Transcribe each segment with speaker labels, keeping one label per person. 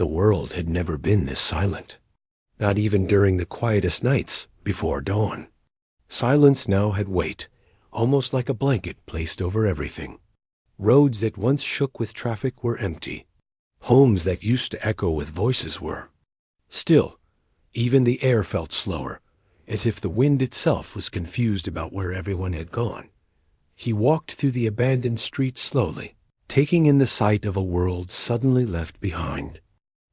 Speaker 1: The world had never been this silent, not even during the quietest nights before dawn. Silence now had weight, almost like a blanket placed over everything. Roads that once shook with traffic were empty. Homes that used to echo with voices were. Still, even the air felt slower, as if the wind itself was confused about where everyone had gone. He walked through the abandoned streets slowly, taking in the sight of a world suddenly left behind.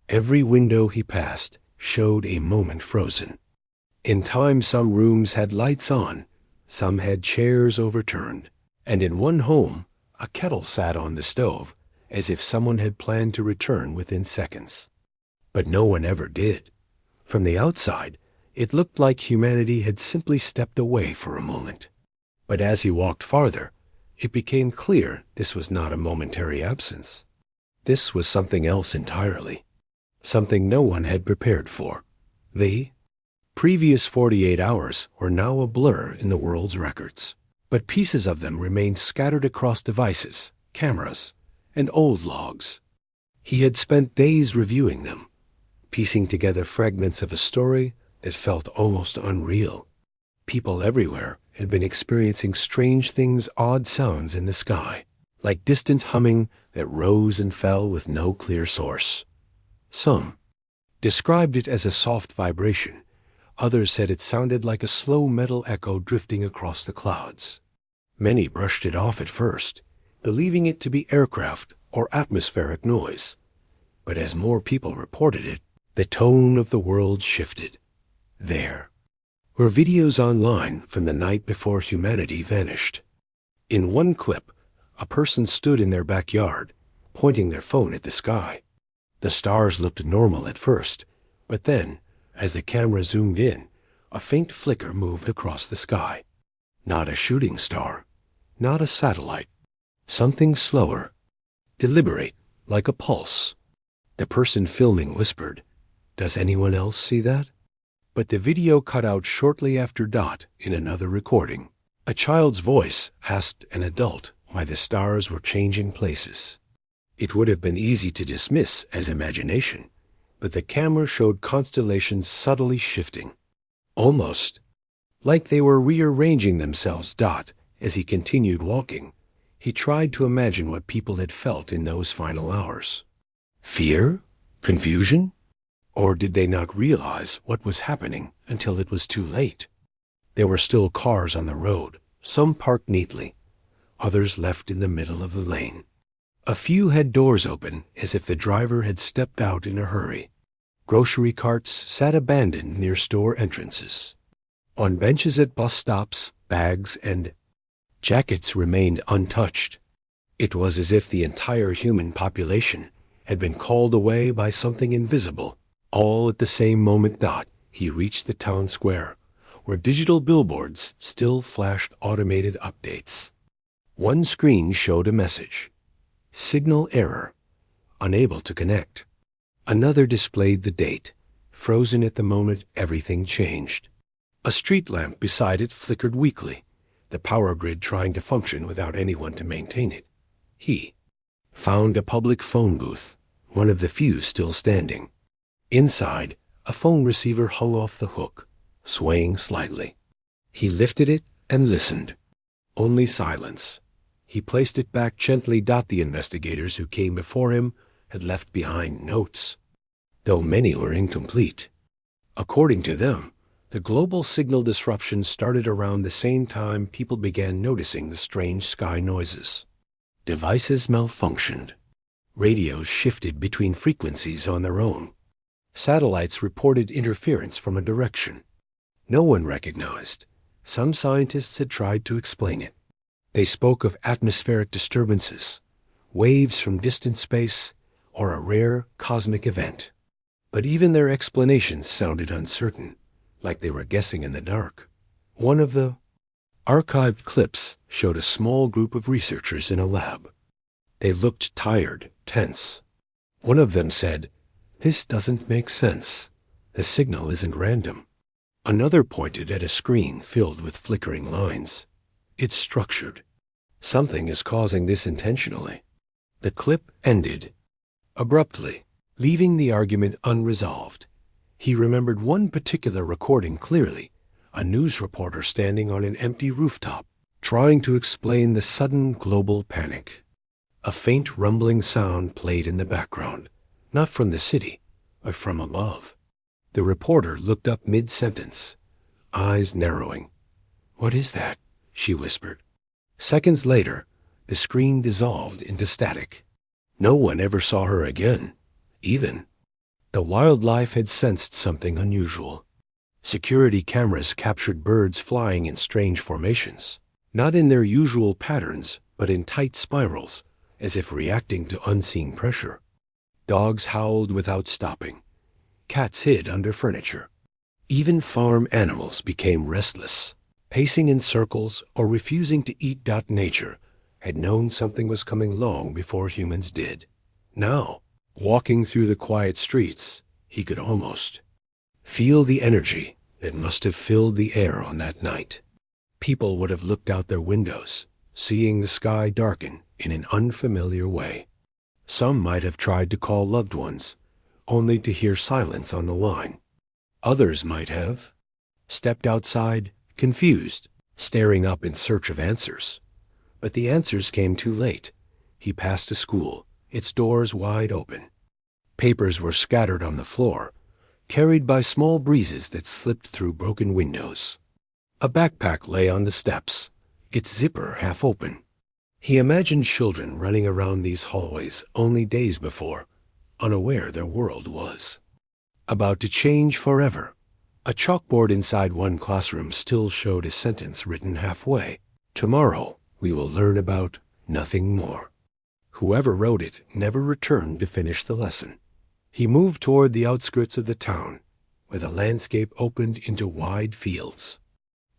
Speaker 1: Every window he passed showed a moment frozen. In time, some rooms had lights on, some had chairs overturned, and in one home, a kettle sat on the stove, as if someone had planned to return within seconds. But no one ever did. From the outside, it looked like humanity had simply stepped away for a moment. But as he walked farther, it became clear this was not a momentary absence. This was something else entirely. Something no one had prepared for. The previous 48 hours were now a blur in the world's records, but pieces of them remained scattered across devices, cameras, and old logs. He had spent days reviewing them, piecing together fragments of a story that felt almost unreal. People everywhere had been experiencing strange things, odd sounds in the sky, like distant humming that rose and fell with no clear source. Some described it as a soft vibration. Others said it sounded like a slow metal echo drifting across the clouds. Many brushed it off at first, believing it to be aircraft or atmospheric noise. But as more people reported it, the tone of the world shifted. There were videos online from the night before humanity vanished. In one clip, a person stood in their backyard, pointing their phone at the sky. The stars looked normal at first, but then, as the camera zoomed in, a faint flicker moved across the sky. Not a shooting star, not a satellite. Something slower, deliberate, like a pulse. The person filming whispered, "Does anyone else see that?" But the video cut out shortly after dot in another recording. A child's voice asked an adult why the stars were changing places. It would have been easy to dismiss as imagination, but the camera showed constellations subtly shifting, almost like they were rearranging themselves. Dot, as he continued walking, he tried to imagine what people had felt in those final hours. Fear? Confusion? Or did they not realize what was happening until it was too late? There were still cars on the road, some parked neatly, others left in the middle of the lane. A few had doors open as if the driver had stepped out in a hurry. Grocery carts sat abandoned near store entrances. On benches at bus stops, bags and jackets remained untouched. It was as if the entire human population had been called away by something invisible. All at the same moment. He reached the town square, where digital billboards still flashed automated updates. One screen showed a message: signal error, unable to connect. Another displayed the date, frozen at the moment everything changed. A street lamp beside it flickered weakly, the power grid trying to function without anyone to maintain it. He found a public phone booth, one of the few still standing. Inside, a phone receiver hung off the hook, swaying slightly. He lifted it and listened. Only silence. He placed it back gently. The investigators who came before him had left behind notes, though many were incomplete. According to them, the global signal disruption started around the same time people began noticing the strange sky noises. Devices malfunctioned. Radios shifted between frequencies on their own. Satellites reported interference from a direction no one recognized. Some scientists had tried to explain it. They spoke of atmospheric disturbances, waves from distant space, or a rare cosmic event. But even their explanations sounded uncertain, like they were guessing in the dark. One of the archived clips showed a small group of researchers in a lab. They looked tired, tense. One of them said, "This doesn't make sense. The signal isn't random." Another pointed at a screen filled with flickering lines. "It's structured. Something is causing this intentionally." The clip ended abruptly. leaving the argument unresolved. He remembered one particular recording clearly, a news reporter standing on an empty rooftop, trying to explain the sudden global panic. A faint rumbling sound played in the background, not from the city, but from above. The reporter looked up mid-sentence, eyes narrowing. "What is that?" she whispered. Seconds later, the screen dissolved into static. No one ever saw her again, even. The wildlife had sensed something unusual. Security cameras captured birds flying in strange formations, not in their usual patterns, but in tight spirals, as if reacting to unseen pressure. Dogs howled without stopping. Cats hid under furniture. Even farm animals became restless, pacing in circles or refusing to eat. Nature had known something was coming long before humans did. Now, walking through the quiet streets, he could almost feel the energy that must have filled the air on that night. People would have looked out their windows, seeing the sky darken in an unfamiliar way. Some might have tried to call loved ones, only to hear silence on the line. Others might have stepped outside, confused, staring up in search of answers. But the answers came too late. He passed a school, its doors wide open. Papers were scattered on the floor, carried by small breezes that slipped through broken windows. A backpack lay on the steps, its zipper half open. He imagined children running around these hallways only days before, unaware their world was about to change forever. A chalkboard inside one classroom still showed a sentence written halfway. "Tomorrow we will learn about nothing more." Whoever wrote it never returned to finish the lesson. He moved toward the outskirts of the town, where the landscape opened into wide fields.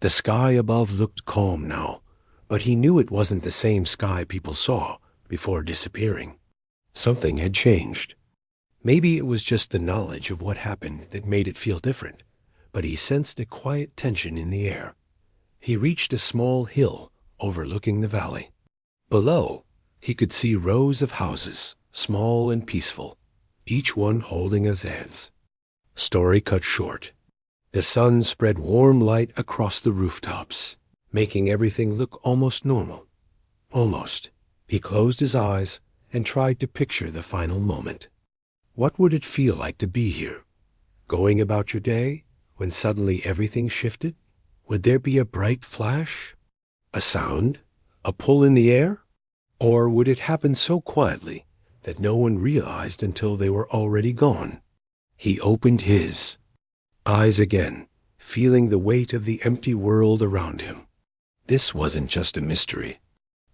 Speaker 1: The sky above looked calm now, but he knew it wasn't the same sky people saw before disappearing. Something had changed. Maybe it was just the knowledge of what happened that made it feel different, but he sensed a quiet tension in the air. He reached a small hill overlooking the valley. Below, he could see rows of houses, small and peaceful, each one holding a zez. Story cut short. The sun spread warm light across the rooftops, making everything look almost normal. Almost. He closed his eyes and tried to picture the final moment. What would it feel like to be here? Going about your day, when suddenly everything shifted? Would there be a bright flash? A sound? A pull in the air? Or would it happen so quietly that no one realized until they were already gone? He opened his eyes again, feeling the weight of the empty world around him. This wasn't just a mystery.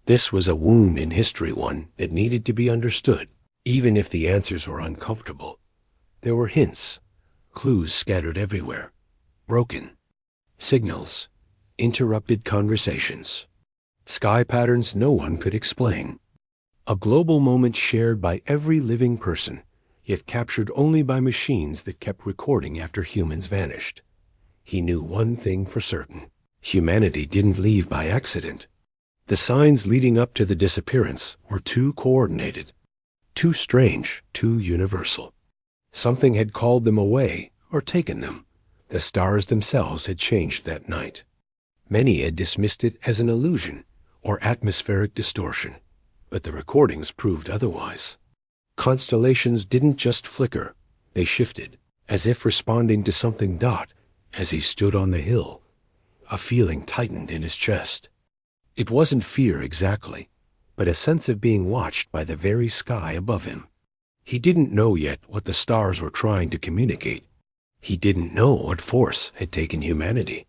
Speaker 1: This was a wound in history, one that needed to be understood, even if the answers were uncomfortable. There were hints, clues scattered everywhere, broken signals, interrupted conversations, sky patterns no one could explain. A global moment shared by every living person, yet captured only by machines that kept recording after humans vanished. He knew one thing for certain. Humanity didn't leave by accident. The signs leading up to the disappearance were too coordinated, too strange, too universal. Something had called them away or taken them. The stars themselves had changed that night. Many had dismissed it as an illusion or atmospheric distortion, but the recordings proved otherwise. Constellations didn't just flicker, they shifted, as if responding to something. As he stood on the hill, a feeling tightened in his chest. It wasn't fear exactly, but a sense of being watched by the very sky above him. He didn't know yet what the stars were trying to communicate. He didn't know what force had taken humanity.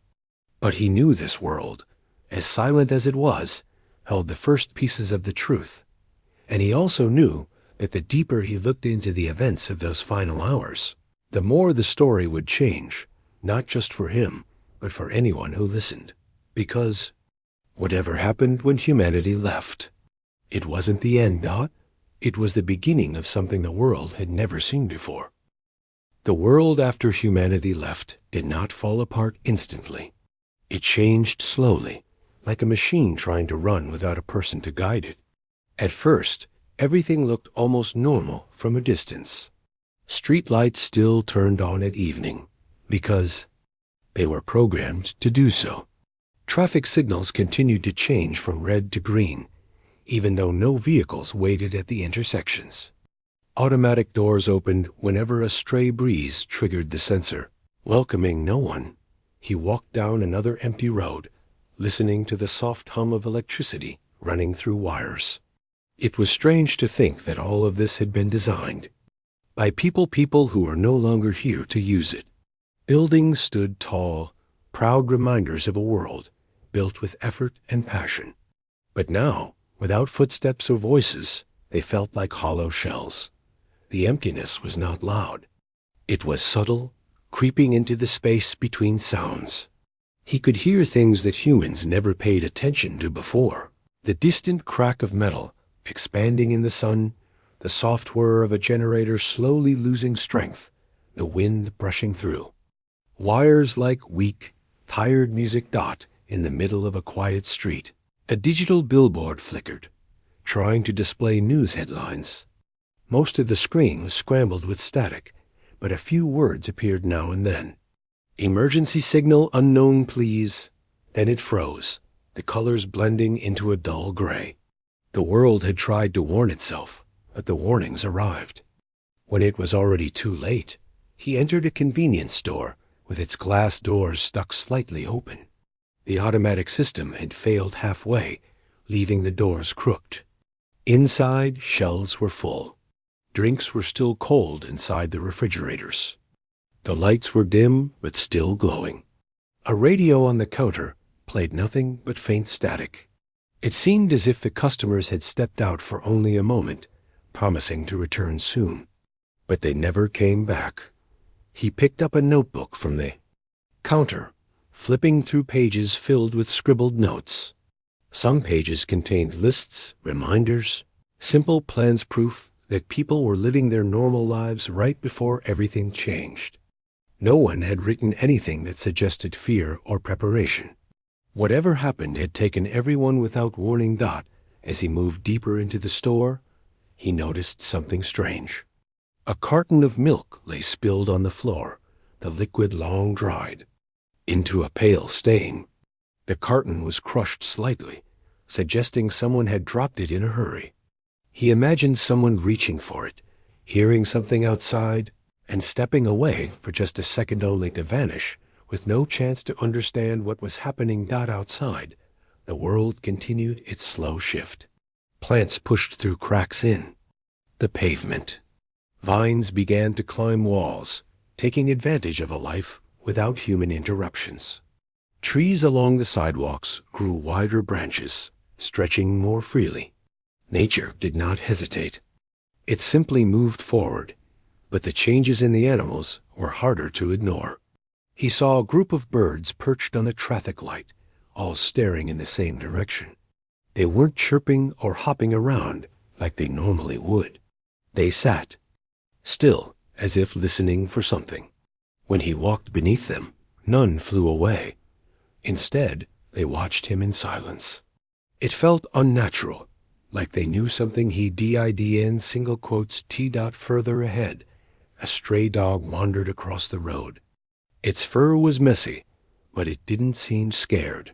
Speaker 1: But he knew this world, as silent as it was, held the first pieces of the truth. And he also knew that the deeper he looked into the events of those final hours, the more the story would change, not just for him, but for anyone who listened. Because whatever happened when humanity left, it wasn't the end, it was the beginning of something the world had never seen before. The world after humanity left did not fall apart instantly. It changed slowly, like a machine trying to run without a person to guide it. At first, everything looked almost normal from a distance. Street lights still turned on at evening, because they were programmed to do so. Traffic signals continued to change from red to green, even though no vehicles waited at the intersections. Automatic doors opened whenever a stray breeze triggered the sensor. Welcoming no one, he walked down another empty road, listening to the soft hum of electricity running through wires. It was strange to think that all of this had been designed by people who were no longer here to use it. Buildings stood tall, proud reminders of a world built with effort and passion. But now, without footsteps or voices, they felt like hollow shells. The emptiness was not loud. It was subtle, creeping into the space between sounds. He could hear things that humans never paid attention to before. The distant crack of metal expanding in the sun, the soft whir of a generator slowly losing strength, the wind brushing through. Wires like weak, tired music dot in the middle of a quiet street. A digital billboard flickered, trying to display news headlines. Most of the screen was scrambled with static, but a few words appeared now and then. Emergency signal unknown please. Then it froze, the colors blending into a dull gray. The world had tried to warn itself, but the warnings arrived. When it was already too late, he entered a convenience store with its glass doors stuck slightly open. The automatic system had failed halfway, leaving the doors crooked. Inside, shelves were full. Drinks were still cold inside the refrigerators. The lights were dim, but still glowing. A radio on the counter played nothing but faint static. It seemed as if the customers had stepped out for only a moment, promising to return soon. But they never came back. He picked up a notebook from the counter, flipping through pages filled with scribbled notes. Some pages contained lists, reminders, simple plans, proof that people were living their normal lives right before everything changed. No one had written anything that suggested fear or preparation. Whatever happened had taken everyone without warning. As he moved deeper into the store, he noticed something strange. A carton of milk lay spilled on the floor, the liquid long dried into a pale stain. The carton was crushed slightly, suggesting someone had dropped it in a hurry. He imagined someone reaching for it, hearing something outside, and stepping away for just a second only to vanish, with no chance to understand what was happening. Outside, the world continued its slow shift. Plants pushed through cracks in the pavement. Vines began to climb walls, taking advantage of a life without human interruptions. Trees along the sidewalks grew wider branches, stretching more freely. Nature did not hesitate. It simply moved forward, but the changes in the animals were harder to ignore. He saw a group of birds perched on a traffic light, all staring in the same direction. They weren't chirping or hopping around like they normally would. They sat, still, as if listening for something. When he walked beneath them, none flew away. Instead, they watched him in silence. It felt unnatural, like they knew something. He did single quotes T. Further ahead, a stray dog wandered across the road. Its fur was messy, but it didn't seem scared.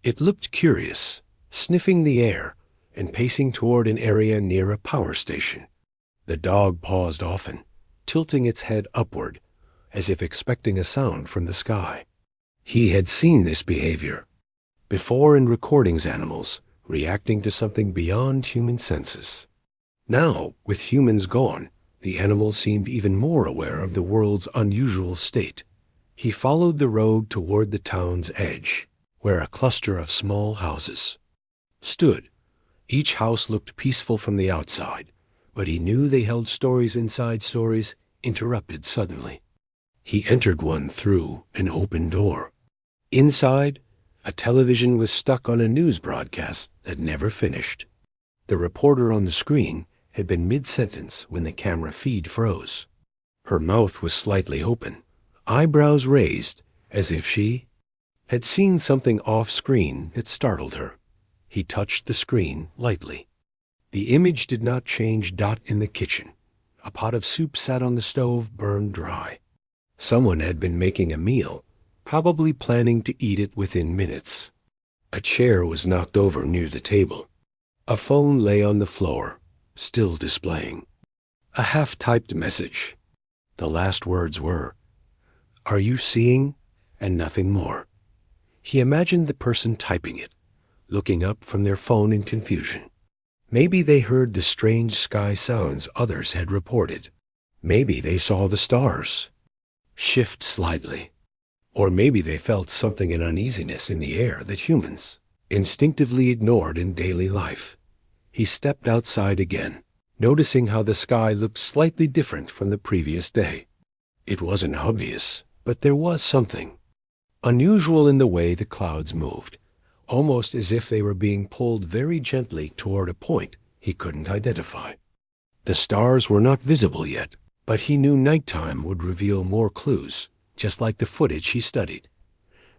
Speaker 1: It looked curious, sniffing the air and pacing toward an area near a power station. The dog paused often, tilting its head upward, as if expecting a sound from the sky. He had seen this behavior before in recordings, animals reacting to something beyond human senses. Now, with humans gone, the animals seemed even more aware of the world's unusual state. He followed the road toward the town's edge, where a cluster of small houses stood. Each house looked peaceful from the outside, but he knew they held stories inside stories, interrupted suddenly. He entered one through an open door. Inside, a television was stuck on a news broadcast that never finished. The reporter on the screen had been mid-sentence when the camera feed froze. Her mouth was slightly open, eyebrows raised, as if she had seen something off-screen that startled her. He touched the screen lightly. The image did not change. In the kitchen, A pot of soup sat on the stove, burned dry. Someone had been making a meal, probably planning to eat it within minutes. A chair was knocked over near the table. A phone lay on the floor, still displaying. A half-typed message. The last words were, "Are you seeing?" and nothing more. He imagined the person typing it, looking up from their phone in confusion. Maybe they heard the strange sky sounds others had reported. Maybe they saw the stars shift slightly. Or maybe they felt something, an uneasiness in the air that humans instinctively ignored in daily life. He stepped outside again, noticing how the sky looked slightly different from the previous day. It wasn't obvious, but there was something unusual in the way the clouds moved, almost as if they were being pulled very gently toward a point he couldn't identify. The stars were not visible yet, but he knew nighttime would reveal more clues, just like the footage he studied.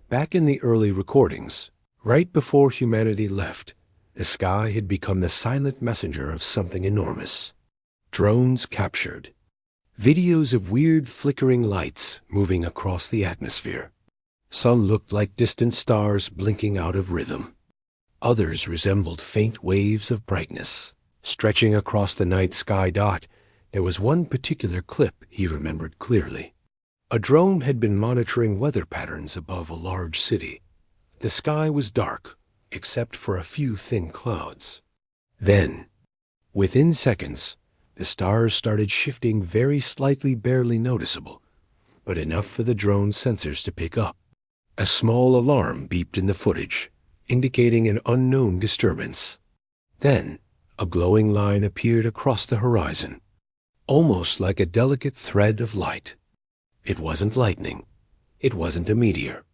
Speaker 1: Back in the early recordings, right before humanity left, the sky had become the silent messenger of something enormous. Drones captured. Videos of weird flickering lights moving across the atmosphere. Some looked like distant stars blinking out of rhythm. Others resembled faint waves of brightness, stretching across the night sky. There was one particular clip he remembered clearly. A drone had been monitoring weather patterns above a large city. The sky was dark, except for a few thin clouds. Then, within seconds, the stars started shifting very slightly, barely noticeable, but enough for the drone's sensors to pick up. A small alarm beeped in the footage, indicating an unknown disturbance. Then, a glowing line appeared across the horizon, almost like a delicate thread of light. It wasn't lightning. It wasn't a meteor.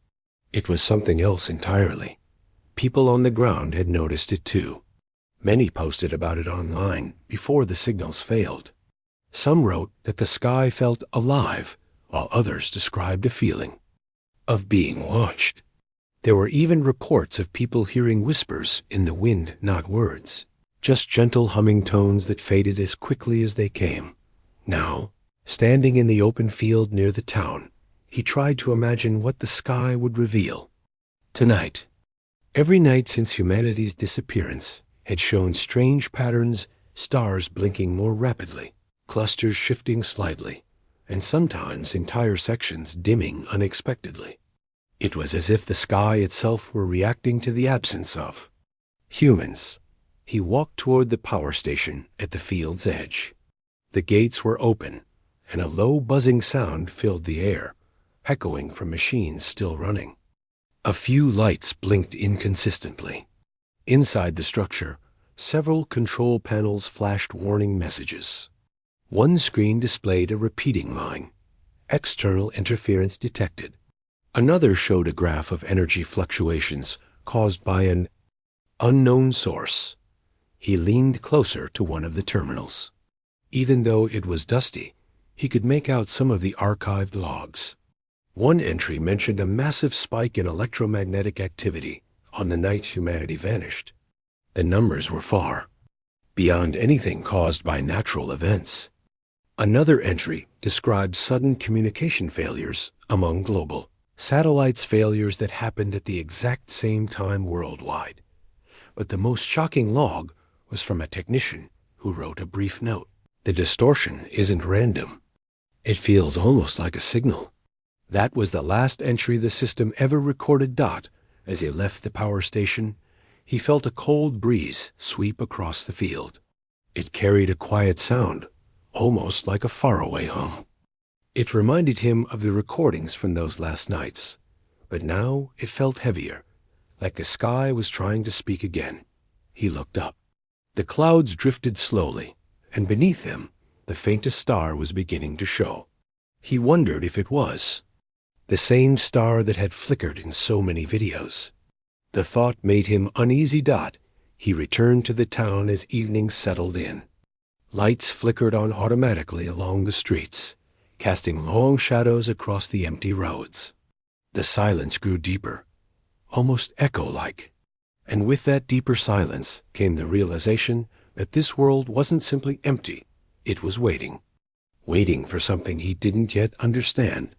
Speaker 1: It was something else entirely. People on the ground had noticed it too. Many posted about it online before the signals failed. Some wrote that the sky felt alive, while others described a feeling of being watched. There were even reports of people hearing whispers in the wind, not words, just gentle humming tones that faded as quickly as they came. Now, standing in the open field near the town, he tried to imagine what the sky would reveal. Tonight, every night since humanity's disappearance had shown strange patterns, stars blinking more rapidly, clusters shifting slightly, and sometimes entire sections dimming unexpectedly. It was as if the sky itself were reacting to the absence of humans. He walked toward the power station at the field's edge. The gates were open, and a low buzzing sound filled the air, echoing from machines still running. A few lights blinked inconsistently. Inside the structure, several control panels flashed warning messages. One screen displayed a repeating line, "External interference detected." Another showed a graph of energy fluctuations caused by an unknown source. He leaned closer to one of the terminals. Even though it was dusty, he could make out some of the archived logs. One entry mentioned a massive spike in electromagnetic activity on the night humanity vanished. The numbers were far beyond anything caused by natural events. Another entry described sudden communication failures among global satellites, failures that happened at the exact same time worldwide. But the most shocking log was from a technician who wrote a brief note. "The distortion isn't random. It feels almost like a signal." That was the last entry the system ever recorded. As he left the power station, he felt a cold breeze sweep across the field. It carried a quiet sound, almost like a faraway hum. It reminded him of the recordings from those last nights, but now it felt heavier, like the sky was trying to speak again. He looked up. The clouds drifted slowly, and beneath them, the faintest star was beginning to show. He wondered if it was the same star that had flickered in so many videos. The thought made him uneasy. He returned to the town as evening settled in. Lights flickered on automatically along the streets, casting long shadows across the empty roads. The silence grew deeper, almost echo-like. And with that deeper silence came the realization that this world wasn't simply empty, it was waiting. waiting for something he didn't yet understand.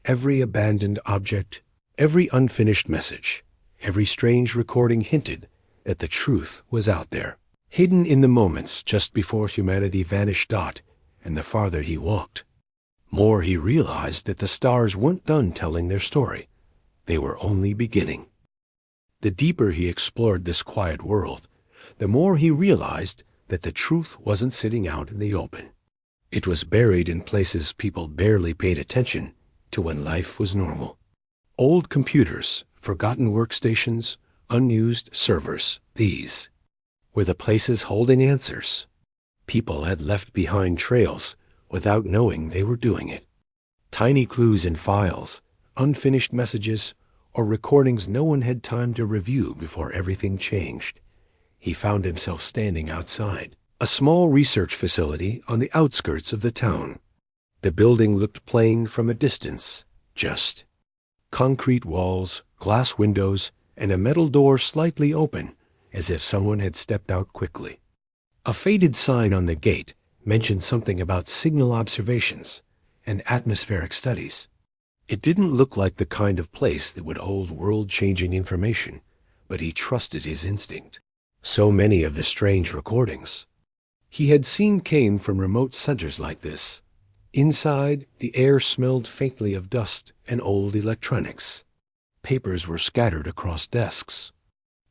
Speaker 1: Every abandoned object, every unfinished message, every strange recording hinted that the truth was out there, hidden in the moments just before humanity vanished. And the farther he walked, more he realized that the stars weren't done telling their story. They were only beginning. The deeper he explored this quiet world, the more he realized that the truth wasn't sitting out in the open. It was buried in places people barely paid attention to when life was normal. Old computers, forgotten workstations, unused servers, these were the places holding answers. People had left behind trails without knowing they were doing it. Tiny clues in files, unfinished messages, or recordings no one had time to review before everything changed. He found himself standing outside a small research facility on the outskirts of the town. The building looked plain from a distance, just concrete walls, glass windows, and a metal door slightly open, as if someone had stepped out quickly. A faded sign on the gate mentioned something about signal observations and atmospheric studies. It didn't look like the kind of place that would hold world-changing information, but he trusted his instinct. So many of the strange recordings he had seen came from remote centers like this. Inside, the air smelled faintly of dust and old electronics. Papers were scattered across desks.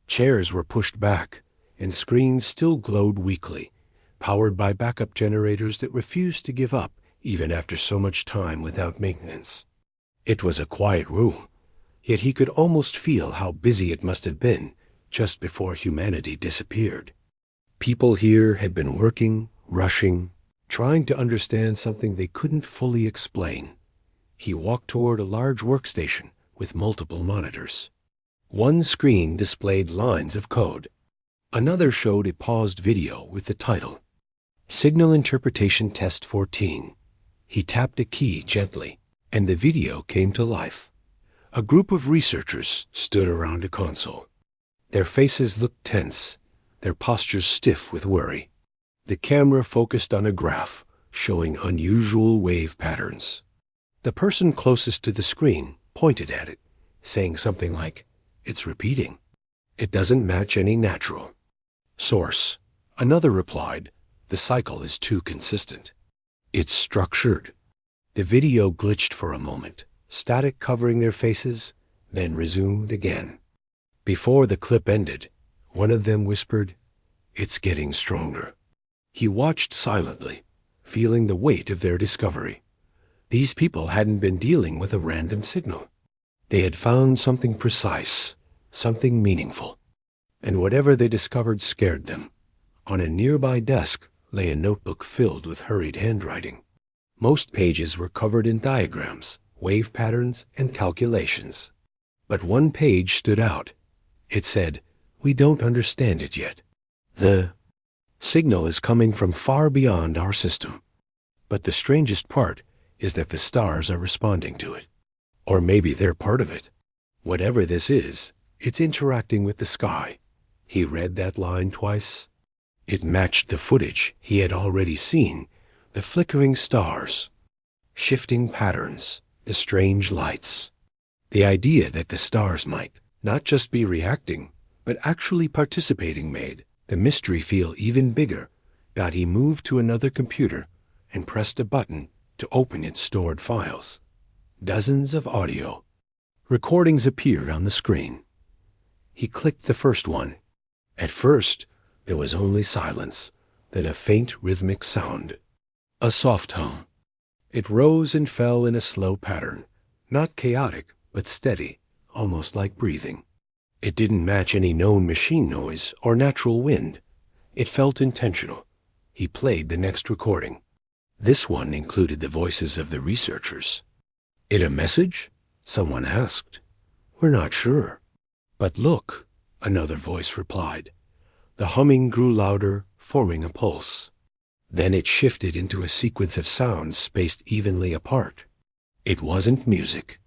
Speaker 1: Chairs were pushed back, and screens still glowed weakly, powered by backup generators that refused to give up even after so much time without maintenance. It was a quiet room, yet he could almost feel how busy it must have been just before humanity disappeared. People here had been working, rushing, trying to understand something they couldn't fully explain. He walked toward a large workstation with multiple monitors. One screen displayed lines of code. Another showed a paused video with the title, Signal Interpretation Test 14. He tapped a key gently, and the video came to life. A group of researchers stood around a console. Their faces looked tense, their postures stiff with worry. The camera focused on a graph showing unusual wave patterns. The person closest to the screen pointed at it, saying something like, "It's repeating. It doesn't match any natural source." Another replied, "The cycle is too consistent. It's structured." The video glitched for a moment, static covering their faces, then resumed again. Before the clip ended, one of them whispered, "It's getting stronger." He watched silently, feeling the weight of their discovery. These people hadn't been dealing with a random signal. They had found something precise, something meaningful. And whatever they discovered scared them. On a nearby desk lay a notebook filled with hurried handwriting. Most pages were covered in diagrams, wave patterns, and calculations. But one page stood out. It said, "We don't understand it yet. The signal is coming from far beyond our system. But the strangest part is that the stars are responding to it. Or maybe they're part of it. Whatever this is, it's interacting with the sky." He read that line twice. It matched the footage he had already seen, the flickering stars, shifting patterns, the strange lights. The idea that the stars might not just be reacting, but actually participating made the mystery feel even bigger. He moved to another computer and pressed a button to open its stored files. Dozens of audio recordings appeared on the screen. He clicked the first one. At first, there was only silence, then a faint rhythmic sound. A soft hum. It rose and fell in a slow pattern, not chaotic, but steady, almost like breathing. It didn't match any known machine noise or natural wind. It felt intentional. He played the next recording. This one included the voices of the researchers. "It a message?" someone asked. "We're not sure." "But look," another voice replied. The humming grew louder, forming a pulse. Then it shifted into a sequence of sounds spaced evenly apart. It wasn't music.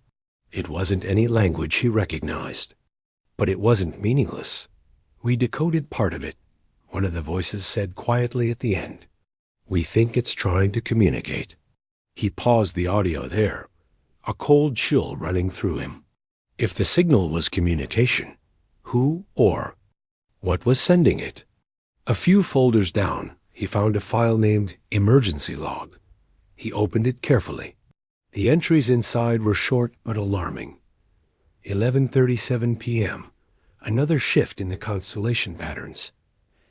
Speaker 1: It wasn't any language he recognized. But it wasn't meaningless. "We decoded part of it," one of the voices said quietly at the end. "We think it's trying to communicate." He paused the audio there, a cold chill running through him. If the signal was communication, who or what was sending it? A few folders down, he found a file named Emergency Log. He opened it carefully. The entries inside were short but alarming. 11:37 p.m. Another shift in the constellation patterns.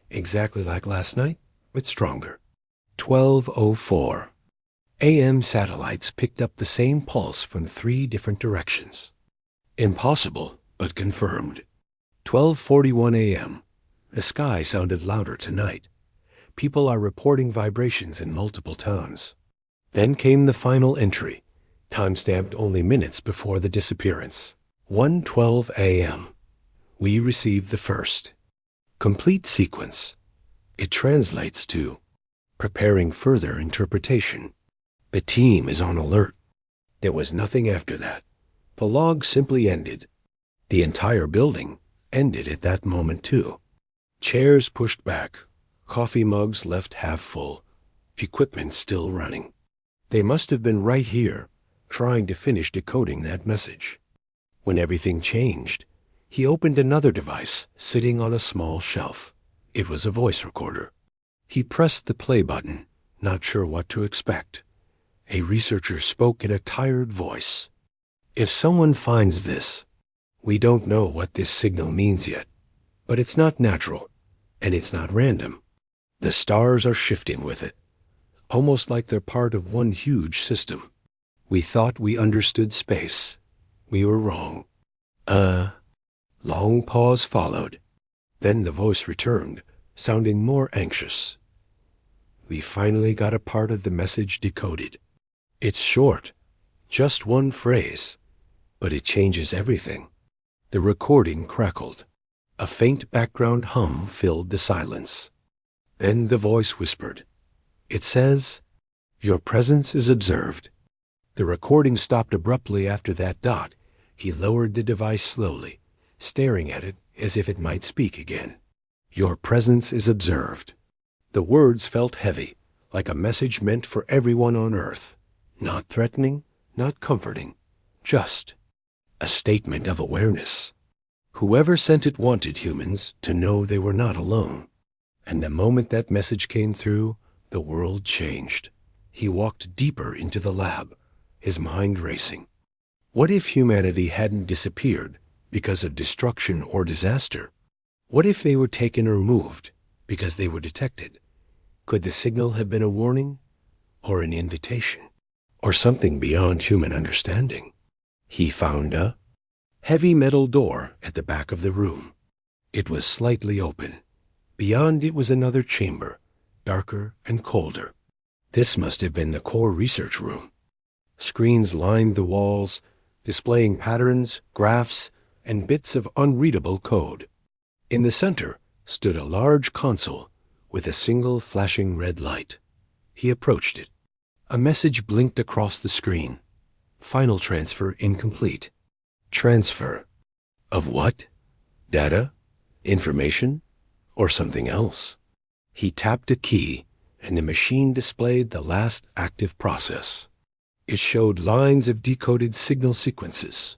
Speaker 1: Exactly like last night, but stronger. 12:04 a.m. satellites picked up the same pulse from 3 different directions. Impossible, but confirmed. 12:41 a.m. The sky sounded louder tonight. People are reporting vibrations in multiple tones. Then came the final entry, time-stamped only minutes before the disappearance. 1:12 a.m. We received the first. Complete sequence. It translates to preparing further interpretation. The team is on alert. There was nothing after that. The log simply ended. The entire building ended at that moment too. Chairs pushed back, coffee mugs left half full, equipment still running. They must have been right here, trying to finish decoding that message. When everything changed, he opened another device sitting on a small shelf. It was a voice recorder. He pressed the play button, not sure what to expect. A researcher spoke in a tired voice. If someone finds this, we don't know what this signal means yet, but it's not natural, and it's not random. The stars are shifting with it, almost like they're part of one huge system. We thought we understood space. We were wrong. Long pause followed. Then the voice returned, sounding more anxious. We finally got a part of the message decoded. It's short, just one phrase, but it changes everything. The recording crackled. A faint background hum filled the silence. Then the voice whispered. It says, "Your presence is observed." The recording stopped abruptly after that dot. He lowered the device slowly, staring at it as if it might speak again. Your presence is observed. The words felt heavy, like a message meant for everyone on Earth. Not threatening, not comforting, just a statement of awareness. Whoever sent it wanted humans to know they were not alone. And the moment that message came through, the world changed. He walked deeper into the lab, his mind racing. What if humanity hadn't disappeared because of destruction or disaster? What if they were taken or moved because they were detected? Could the signal have been a warning or an invitation or something beyond human understanding? He found a heavy metal door at the back of the room. It was slightly open. Beyond it was another chamber, darker and colder. This must have been the core research room. Screens lined the walls, displaying patterns, graphs, and bits of unreadable code. In the center stood a large console with a single flashing red light. He approached it. A message blinked across the screen. Final transfer incomplete. Transfer. Of what? Data? Information? Or something else? He tapped a key, and the machine displayed the last active process. It showed lines of decoded signal sequences.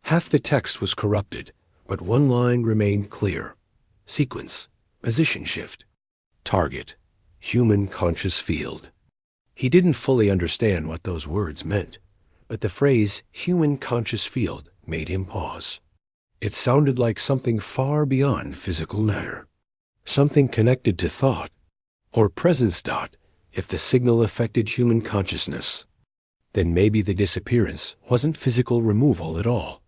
Speaker 1: Half the text was corrupted, but one line remained clear. Sequence, position shift, target, human conscious field. He didn't fully understand what those words meant, but the phrase human conscious field made him pause. It sounded like something far beyond physical matter. Something connected to thought, or presence dot, if the signal affected human consciousness. Then maybe the disappearance wasn't physical removal at all.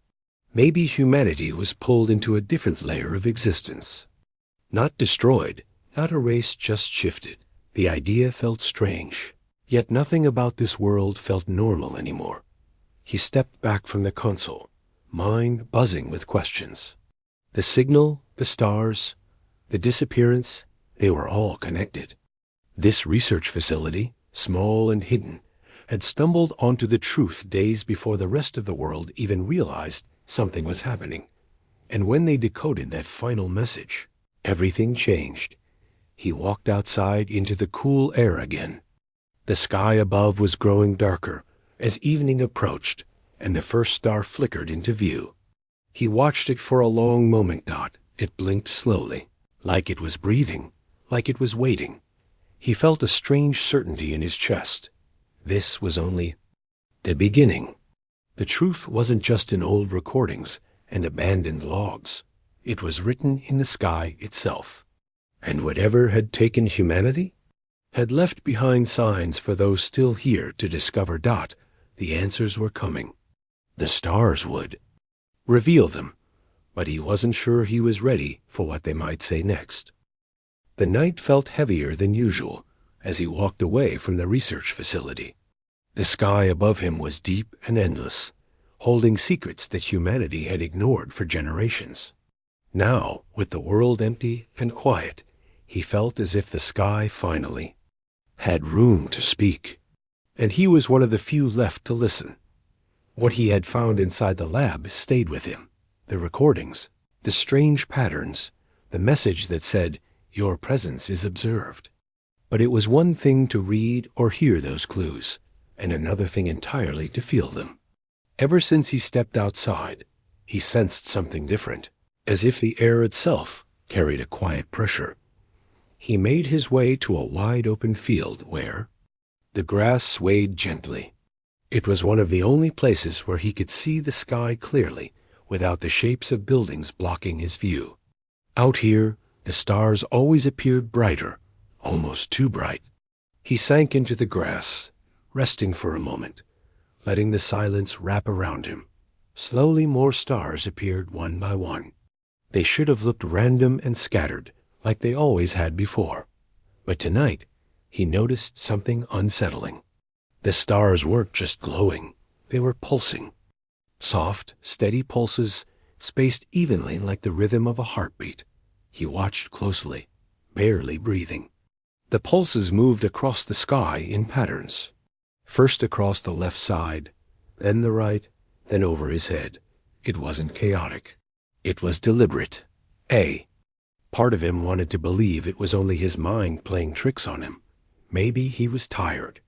Speaker 1: Maybe humanity was pulled into a different layer of existence. Not destroyed, not erased, just shifted. The idea felt strange. Yet nothing about this world felt normal anymore. He stepped back from the console, mind buzzing with questions. The signal, the stars, the disappearance, they were all connected. This research facility, small and hidden, had stumbled onto the truth days before the rest of the world even realized something was happening. And when they decoded that final message, everything changed. He walked outside into the cool air again. The sky above was growing darker as evening approached, and the first star flickered into view. He watched it for a long moment. It blinked slowly, like it was breathing, like it was waiting. He felt a strange certainty in his chest. This was only the beginning. The truth wasn't just in old recordings and abandoned logs. It was written in the sky itself. And whatever had taken humanity had left behind signs for those still here to discover. The answers were coming. The stars would reveal them, but he wasn't sure he was ready for what they might say next. The night felt heavier than usual as he walked away from the research facility. The sky above him was deep and endless, holding secrets that humanity had ignored for generations. Now, with the world empty and quiet, he felt as if the sky finally had room to speak. And he was one of the few left to listen. What he had found inside the lab stayed with him. The recordings, the strange patterns, the message that said, "Your presence is observed." But it was one thing to read or hear those clues, and another thing entirely to feel them. Ever since he stepped outside, he sensed something different, as if the air itself carried a quiet pressure. He made his way to a wide-open field where the grass swayed gently. It was one of the only places where he could see the sky clearly without the shapes of buildings blocking his view. Out here, the stars always appeared brighter, almost too bright. He sank into the grass, resting for a moment, letting the silence wrap around him. Slowly more stars appeared one by one. They should have looked random and scattered, like they always had before. But tonight, he noticed something unsettling. The stars weren't just glowing, they were pulsing. Soft, steady pulses, spaced evenly like the rhythm of a heartbeat. He watched closely, barely breathing. The pulses moved across the sky in patterns. First across the left side, then the right, then over his head. It wasn't chaotic. It was deliberate. Part of him wanted to believe it was only his mind playing tricks on him. Maybe he was tired.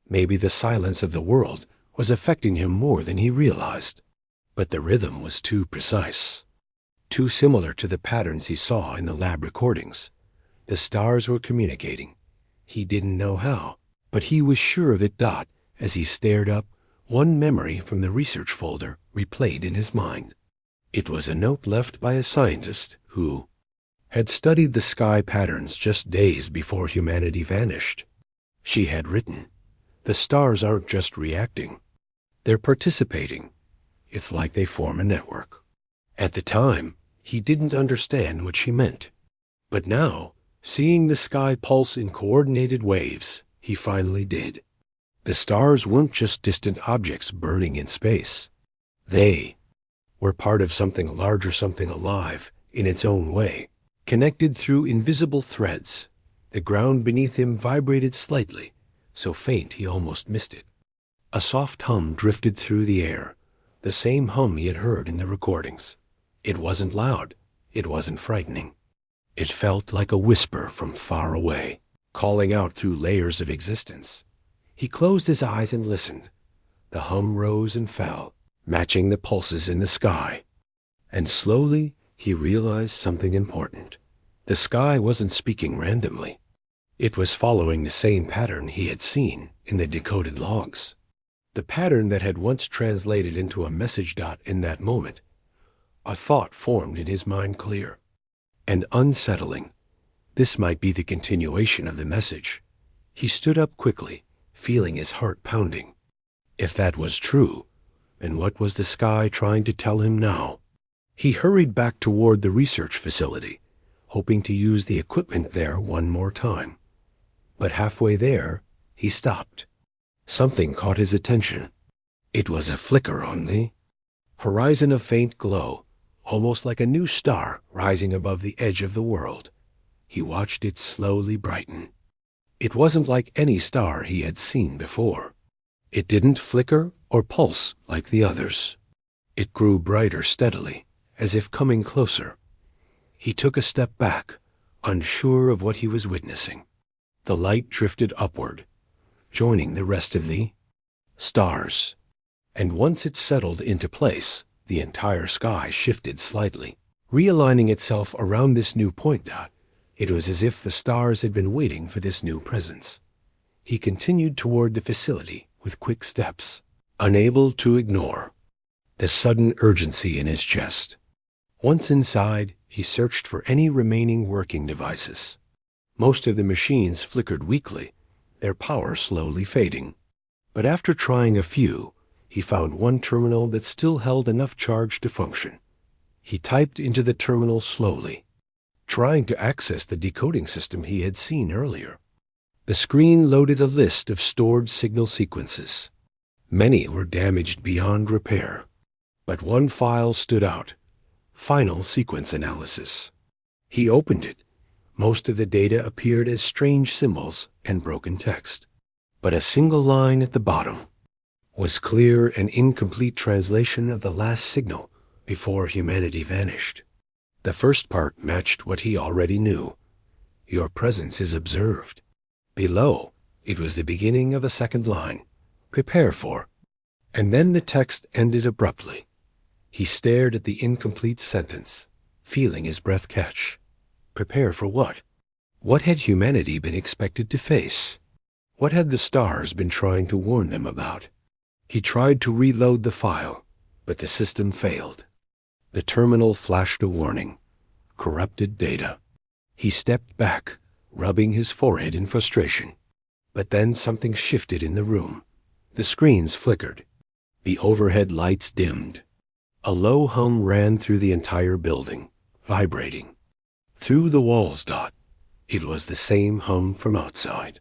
Speaker 1: Maybe the silence of the world was affecting him more than he realized. But the rhythm was too precise, too similar to the patterns he saw in the lab recordings. The stars were communicating. He didn't know how, but he was sure of it. As he stared up, one memory from the research folder replayed in his mind. It was a note left by a scientist who had studied the sky patterns just days before humanity vanished. She had written, "The stars aren't just reacting. They're participating. It's like they form a network." At the time, he didn't understand what she meant. But now, seeing the sky pulse in coordinated waves, he finally did. The stars weren't just distant objects burning in space. They were part of something larger, something alive, in its own way, connected through invisible threads. The ground beneath him vibrated slightly, so faint he almost missed it. A soft hum drifted through the air, the same hum he had heard in the recordings. It wasn't loud, it wasn't frightening. It felt like a whisper from far away, calling out through layers of existence. He closed his eyes and listened. The hum rose and fell, matching the pulses in the sky. And slowly, he realized something important. The sky wasn't speaking randomly. It was following the same pattern he had seen in the decoded logs. The pattern that had once translated into a message. In that moment, a thought formed in his mind, clear and unsettling. This might be the continuation of the message. He stood up quickly, feeling his heart pounding. If that was true, then what was the sky trying to tell him now? He hurried back toward the research facility, hoping to use the equipment there one more time. But halfway there, he stopped. Something caught his attention. It was a flicker on the horizon, of faint glow, almost like a new star rising above the edge of the world. He watched it slowly brighten. It wasn't like any star he had seen before. It didn't flicker or pulse like the others. It grew brighter steadily, as if coming closer. He took a step back, unsure of what he was witnessing. The light drifted upward, joining the rest of the stars. And once it settled into place, the entire sky shifted slightly, realigning itself around this new point dot. It was as if the stars had been waiting for this new presence. He continued toward the facility with quick steps, unable to ignore the sudden urgency in his chest. Once inside, he searched for any remaining working devices. Most of the machines flickered weakly, their power slowly fading. But after trying a few, he found one terminal that still held enough charge to function. He typed into the terminal slowly, trying to access the decoding system he had seen earlier. The screen loaded a list of stored signal sequences. Many were damaged beyond repair, but one file stood out: Final Sequence Analysis. He opened it. Most of the data appeared as strange symbols and broken text, but a single line at the bottom was clear and incomplete translation of the last signal before humanity vanished. The first part matched what he already knew. Your presence is observed. Below, it was the beginning of a second line. Prepare for. And then the text ended abruptly. He stared at the incomplete sentence, feeling his breath catch. Prepare for what? What had humanity been expected to face? What had the stars been trying to warn them about? He tried to reload the file, but the system failed. The terminal flashed a warning. Corrupted data. He stepped back, rubbing his forehead in frustration. But then something shifted in the room. The screens flickered. The overhead lights dimmed. A low hum ran through the entire building, vibrating. Through the walls, it was the same hum from outside.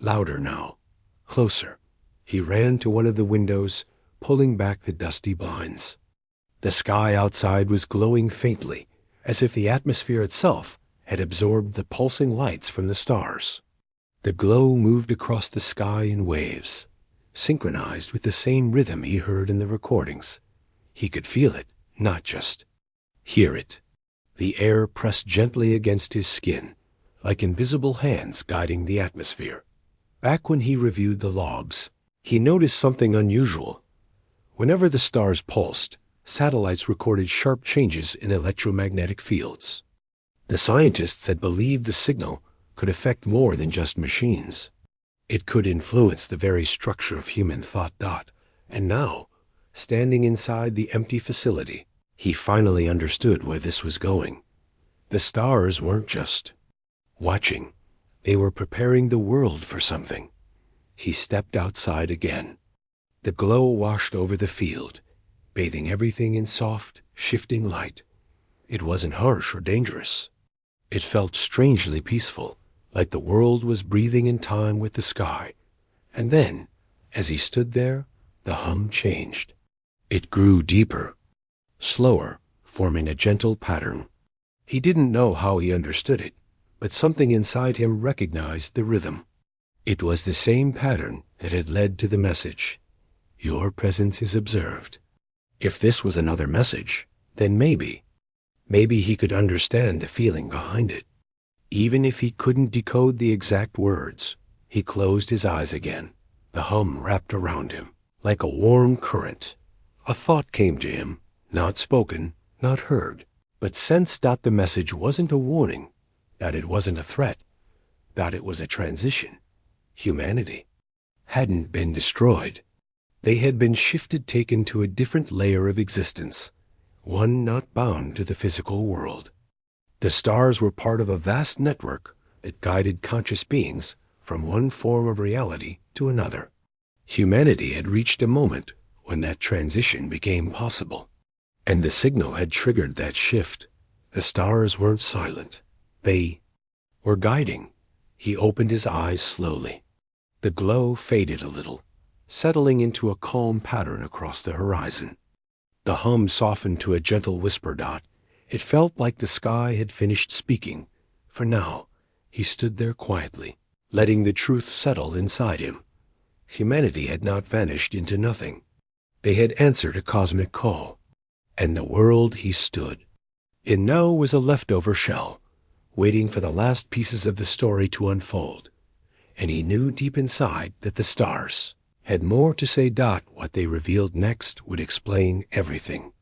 Speaker 1: Louder now. Closer. He ran to one of the windows, pulling back the dusty blinds. The sky outside was glowing faintly, as if the atmosphere itself had absorbed the pulsing lights from the stars. The glow moved across the sky in waves, synchronized with the same rhythm he heard in the recordings. He could feel it, not just hear it. The air pressed gently against his skin, like invisible hands guiding the atmosphere. Back when he reviewed the logs, he noticed something unusual. Whenever the stars pulsed, satellites recorded sharp changes in electromagnetic fields. The scientists had believed the signal could affect more than just machines. It could influence the very structure of human thought. And now, standing inside the empty facility, he finally understood where this was going. The stars weren't just watching. They were preparing the world for something. He stepped outside again. The glow washed over the field, bathing everything in soft, shifting light. It wasn't harsh or dangerous. It felt strangely peaceful, like the world was breathing in time with the sky. And then, as he stood there, the hum changed. It grew deeper, slower, forming a gentle pattern. He didn't know how he understood it, but something inside him recognized the rhythm. It was the same pattern that had led to the message. Your presence is observed. If this was another message, then maybe he could understand the feeling behind it. Even if he couldn't decode the exact words, he closed his eyes again. The hum wrapped around him, like a warm current. A thought came to him, not spoken, not heard, but sensed that the message wasn't a warning, that it wasn't a threat, that it was a transition. Humanity hadn't been destroyed. They had been shifted, taken to a different layer of existence, one not bound to the physical world. The stars were part of a vast network that guided conscious beings from one form of reality to another. Humanity had reached a moment when that transition became possible, and the signal had triggered that shift. The stars weren't silent. They were guiding. He opened his eyes slowly. The glow faded a little, settling into a calm pattern across the horizon. The hum softened to a gentle whisper. It felt like the sky had finished speaking. For now, he stood there quietly, letting the truth settle inside him. Humanity had not vanished into nothing. They had answered a cosmic call. And the world he stood in now was a leftover shell, waiting for the last pieces of the story to unfold. and he knew deep inside that the stars had more to say. What they revealed next would explain everything.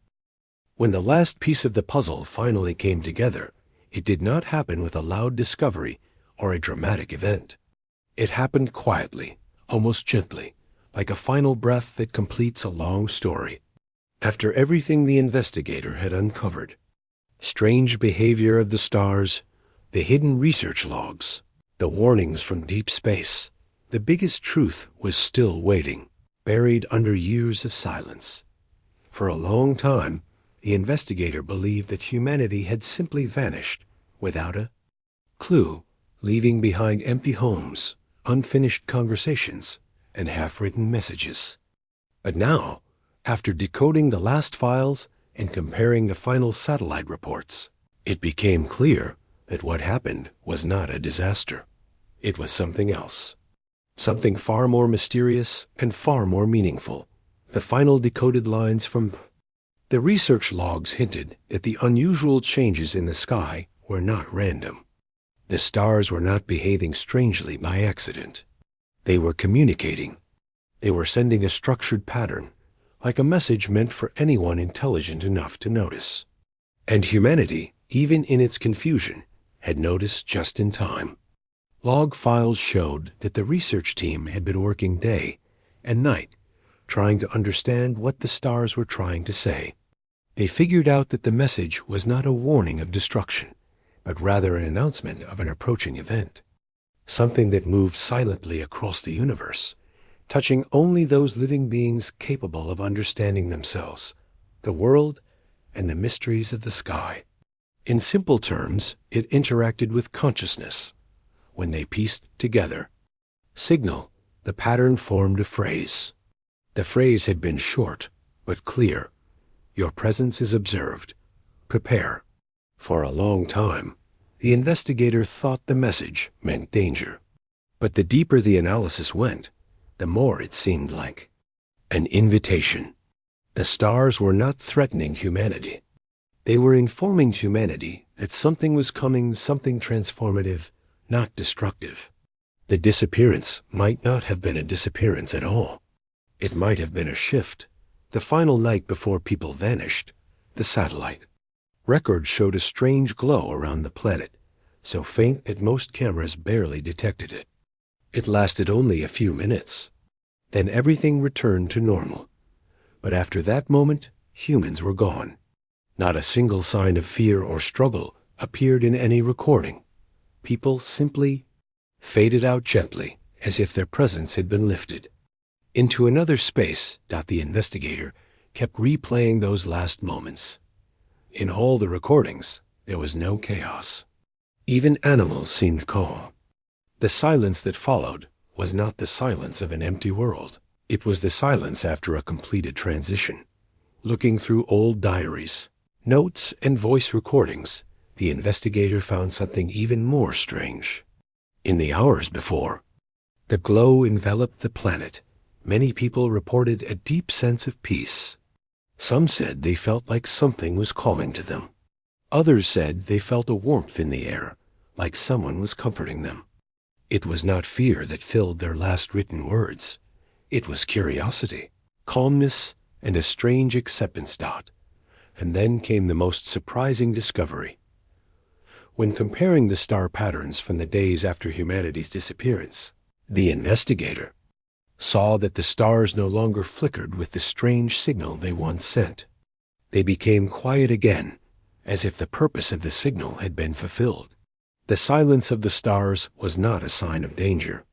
Speaker 1: When the last piece of the puzzle finally came together, it did not happen with a loud discovery or a dramatic event. It happened quietly, almost gently, like a final breath that completes a long story. After everything the investigator had uncovered, strange behavior of the stars, the hidden research logs, the warnings from deep space, the biggest truth was still waiting, buried under years of silence. For a long time, the investigator believed that humanity had simply vanished without a clue, leaving behind empty homes, unfinished conversations, and half-written messages. But now, after decoding the last files and comparing the final satellite reports, it became clear that what happened was not a disaster. It was something else. Something far more mysterious and far more meaningful. The final decoded lines from the research logs hinted that the unusual changes in the sky were not random. The stars were not behaving strangely by accident. They were communicating. They were sending a structured pattern, like a message meant for anyone intelligent enough to notice. And humanity, even in its confusion, had noticed just in time. Log files showed that the research team had been working day and night, trying to understand what the stars were trying to say. They figured out that the message was not a warning of destruction, but rather an announcement of an approaching event, something that moved silently across the universe, touching only those living beings capable of understanding themselves, the world, and the mysteries of the sky. In simple terms, it interacted with consciousness. When they pieced together signal, the pattern formed a phrase. The phrase had been short, but clear. Your presence is observed. Prepare. For a long time, the investigator thought the message meant danger. But the deeper the analysis went, the more it seemed like an invitation. The stars were not threatening humanity. They were informing humanity that something was coming, something transformative, not destructive. The disappearance might not have been a disappearance at all. It might have been a shift. The final night before people vanished, the satellite records showed a strange glow around the planet, so faint that most cameras barely detected it. It lasted only a few minutes. Then everything returned to normal. But after that moment, humans were gone. Not a single sign of fear or struggle appeared in any recording. People simply faded out gently, as if their presence had been lifted into another space. The investigator kept replaying those last moments. In all the recordings, there was no chaos. Even animals seemed calm. The silence that followed was not the silence of an empty world. It was the silence after a completed transition. Looking through old diaries, notes, and voice recordings, the investigator found something even more strange. In the hours before the glow enveloped the planet, many people reported a deep sense of peace. Some said they felt like something was calling to them. Others said they felt a warmth in the air, like someone was comforting them. It was not fear that filled their last written words. It was curiosity, calmness, and a strange acceptance. And then came the most surprising discovery. When comparing the star patterns from the days after humanity's disappearance, the investigator saw that the stars no longer flickered with the strange signal they once sent. They became quiet again, as if the purpose of the signal had been fulfilled. The silence of the stars was not a sign of danger.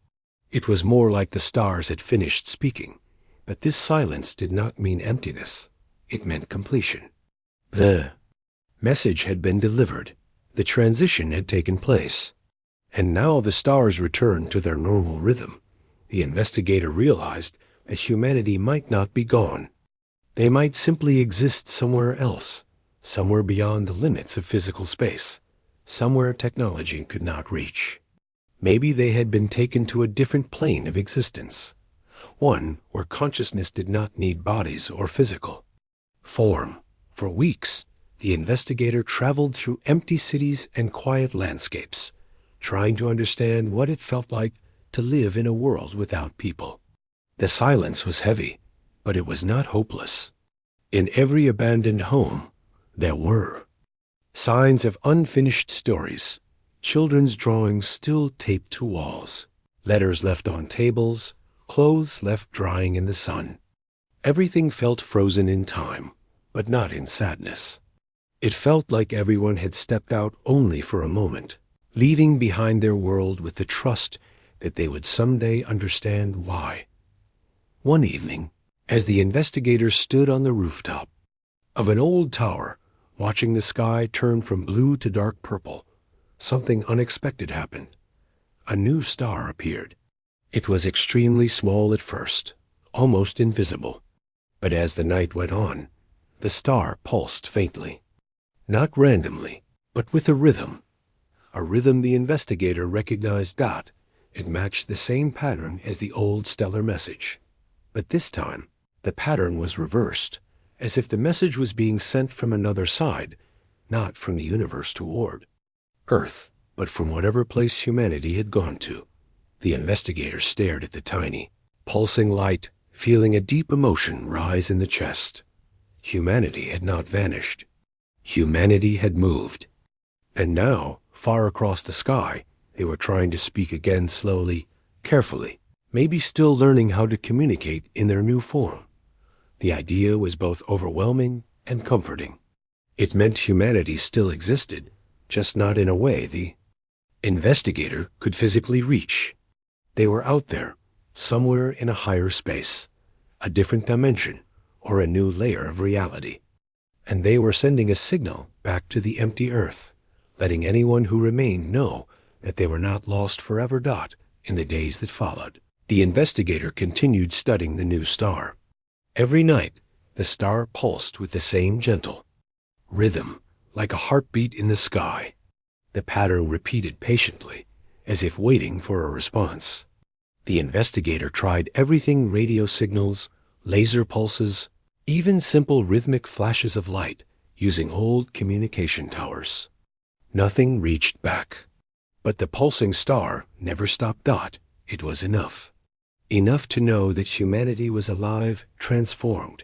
Speaker 1: It was more like the stars had finished speaking, but this silence did not mean emptiness. It meant completion. The message had been delivered. The transition had taken place. And now the stars returned to their normal rhythm. The investigator realized that humanity might not be gone. They might simply exist somewhere else, somewhere beyond the limits of physical space, somewhere technology could not reach. Maybe they had been taken to a different plane of existence, one where consciousness did not need bodies or physical form. For weeks, the investigator traveled through empty cities and quiet landscapes, trying to understand what it felt like to live in a world without people. The silence was heavy, but it was not hopeless. In every abandoned home, there were signs of unfinished stories, children's drawings still taped to walls, letters left on tables, clothes left drying in the sun. Everything felt frozen in time, but not in sadness. It felt like everyone had stepped out only for a moment, leaving behind their world with the trust that they would someday understand why. One evening, as the investigators stood on the rooftop of an old tower, watching the sky turn from blue to dark purple, something unexpected happened. A new star appeared. It was extremely small at first, almost invisible. But as the night went on, the star pulsed faintly. Not randomly, but with a rhythm. A rhythm the investigator recognized. It matched the same pattern as the old stellar message. But this time, the pattern was reversed, as if the message was being sent from another side, not from the universe toward Earth, but from whatever place humanity had gone to. The investigator stared at the tiny, pulsing light, feeling a deep emotion rise in the chest. Humanity had not vanished. Humanity had moved. And now, far across the sky, they were trying to speak again slowly, carefully, maybe still learning how to communicate in their new form. The idea was both overwhelming and comforting. It meant humanity still existed, just not in a way the investigator could physically reach. They were out there, somewhere in a higher space, a different dimension, or a new layer of reality. And they were sending a signal back to the empty Earth, letting anyone who remained know that they were not lost forever. In the days that followed, the investigator continued studying the new star. Every night, the star pulsed with the same gentle rhythm, like a heartbeat in the sky. The pattern repeated patiently, as if waiting for a response. The investigator tried everything: radio signals, laser pulses, even simple rhythmic flashes of light, using old communication towers. Nothing reached back. But the pulsing star never stopped. It was enough. Enough to know that humanity was alive, transformed,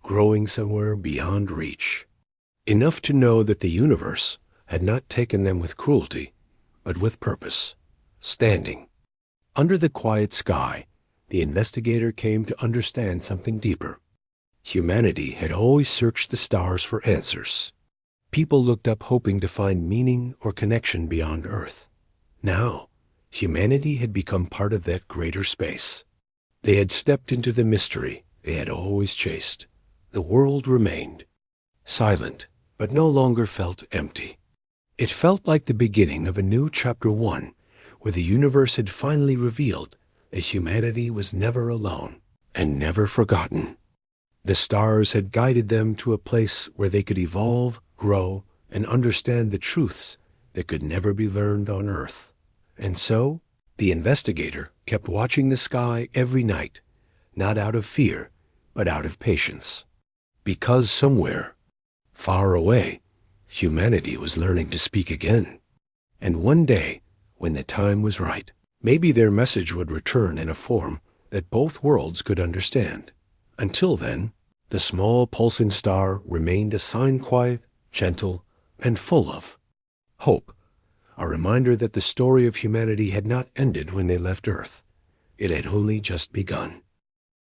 Speaker 1: growing somewhere beyond reach. Enough to know that the universe had not taken them with cruelty, but with purpose. Standing under the quiet sky, the investigator came to understand something deeper. Humanity had always searched the stars for answers. People looked up hoping to find meaning or connection beyond Earth. Now, humanity had become part of that greater space. They had stepped into the mystery they had always chased. The world remained silent, but no longer felt empty. It felt like the beginning of a new chapter 1, where the universe had finally revealed that humanity was never alone and never forgotten. The stars had guided them to a place where they could evolve, grow, and understand the truths that could never be learned on Earth. And so, the investigator kept watching the sky every night, not out of fear, but out of patience. Because somewhere, far away, humanity was learning to speak again. And one day, when the time was right, maybe their message would return in a form that both worlds could understand. Until then, the small pulsing star remained a sign, quiet, gentle, and full of hope. A reminder that the story of humanity had not ended when they left Earth. It had only just begun.